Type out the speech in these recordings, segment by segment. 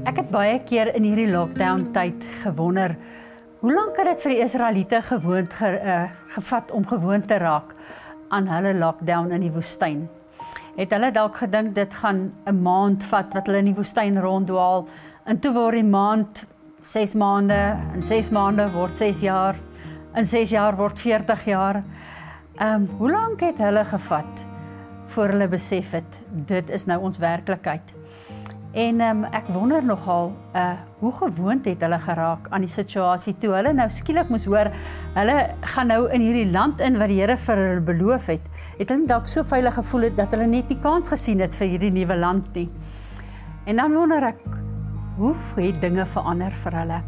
Ek het baie keer in hierdie lockdown tyd gewonder, hoe lank het dit vir die Israeliete gevat om gewoon te raak aan hulle lockdown in die woestyn? Het hulle dalk gedink dit gaan 'n maand vat wat hulle in die woestyn ronddwaal, en toe word die maand 6 maande, en 6 maande word 6 jaar, en 6 jaar word 40 jaar. Hoe lank het hulle gevat voor hulle besef het, dit is nou ons werklikheid? En ek wonder nogal, hoe gewoond het hulle geraak aan die situasie toe hulle nou skielik moes hoor, hulle gaan nou in hierdie land in wat die Here vir hulle beloof het hulle dalk so veilig gevoel het, dat hulle net nie kans gesien het vir hierdie nuwe land nie. En dan wonder ek, hoe het dinge verander vir hulle?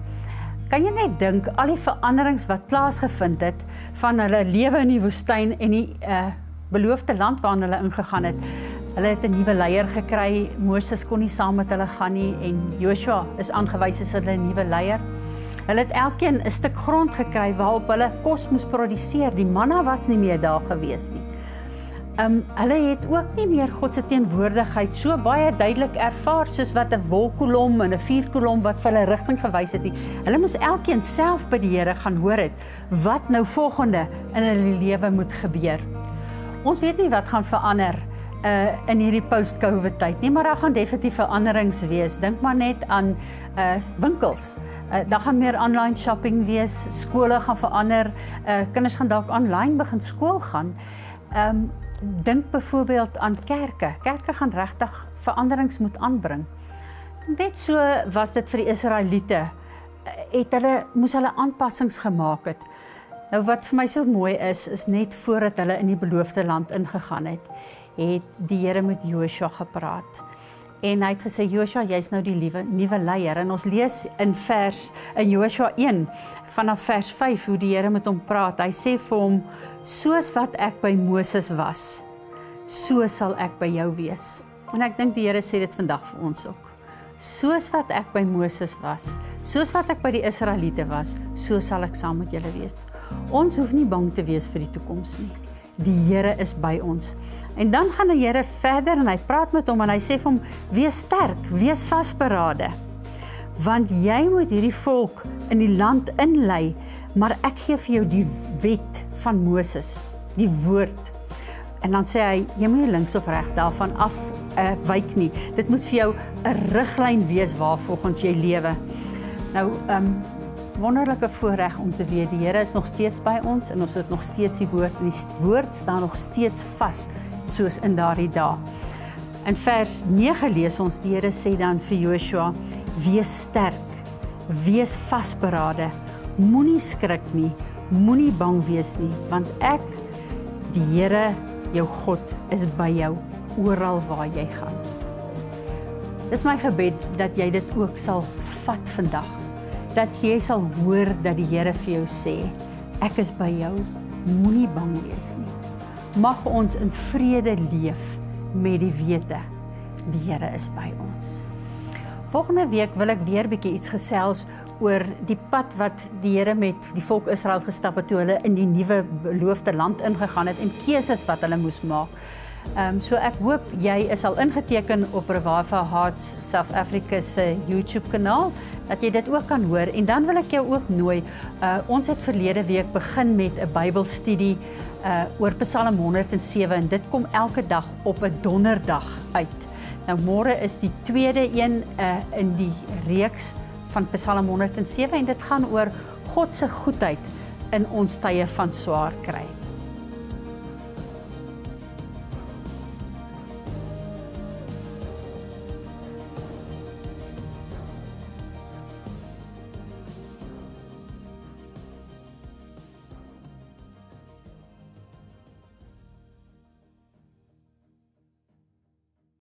Kan jy net dink, al die veranderings wat plaasgevind het, van hulle lewe in die woestyn en die beloofde land waarin hulle ingegaan het. Hulle het 'n nuwe leier gekry, Moses kon nie saam met hulle gaan nie, en Joshua is aangewys as hulle 'n nuwe leier. Hulle het elkeen 'n stuk grond gekry waarop hulle kos moes produseer, die manna was nie meer daar gewees nie. Hulle het ook nie meer God se teenwoordigheid so baie duidelik ervaar, soos wat 'n wolkkolom en 'n vuurkolom wat vir hulle rigting gewys het nie. Hulle moes elkeen self by die Here gaan hoor het, wat nou volgende in hulle lewe moet gebeur. Ons weet nie wat gaan verander in hierdie post-COVID tyd nie, maar daar gaan definitief veranderings wees. Dink maar net aan winkels. Daar gaan meer online shopping wees, skole gaan verander, kinders gaan dalk online begin skool gaan. Dink byvoorbeeld aan kerke. Kerke gaan regtig veranderings moet aanbring. Net so was dit vir die Israeliete. Moes hulle aanpassings gemaak het. Nou wat vir my so mooi is net voordat hulle in die beloofde land ingegaan het die Here met Joshua gepraat. En hy het gesê, Joshua, jy's nou die nuwe leier. En ons lees in Joshua 1, vanaf vers 5, hoe die Here met hom praat. Hy sê vir hom, soos wat ek by Moses was, so sal ek by jou wees. En ek dink die Here sê dit vandag vir ons ook. Soos wat ek by Moses was, soos wat ek by die Israeliete was, so sal ek saam met julle wees. Ons hoef nie bang te wees vir die toekoms nie. Die Here is by ons. En dan gaan die Here verder en hy praat met hom en hy sê vir hom, wees sterk, wees vasberade. Want jy moet hierdie volk in die land inlei, maar ek gee vir jou die wet van Moses, die woord. En dan sê hy, jy moet nie links of regs daarvan afwyk nie. Dit moet vir jou 'n riglyn wees waarvolgens jy lewe. Nou, wonderlike voorreg om te weet, die Here is nog steeds by ons en ons het nog steeds die woord en die woord staan nog steeds vas, soos in daardie dae. In vers 9 lees ons, die Here sê dan vir Joshua, wees sterk, wees vasberade, moenie skrik nie, moenie bang wees nie, want ek, die Here, jou God, is by jou, oral waar jy gaan. Dis my gebed, dat jy dit ook sal vat vandag, dat jy sal hoor dat die Here vir jou sê, ek is by jou, moenie bang wees nie. Mag ons in vrede leef met die wete, die Here is by ons. Volgende week wil ek weer bietjie iets gesels oor die pad wat die Here met die volk Israel gestap het, toe hulle in die nuwe beloofde land ingegaan het, en keuses wat hulle moes maak. So ek hoop jy is al ingeteken op Revival Hearts South Africa se YouTube kanaal, dat jy dit ook kan hoor. En dan wil ek jou ook nooi, ons het verlede week begin met 'n Bybelstudie oor Psalm 107, en dit kom elke dag op 'n donderdag uit. Nou môre is die tweede een in die reeks van Psalm 107, en dit gaan oor God se goedheid in ons tye van swaar kry.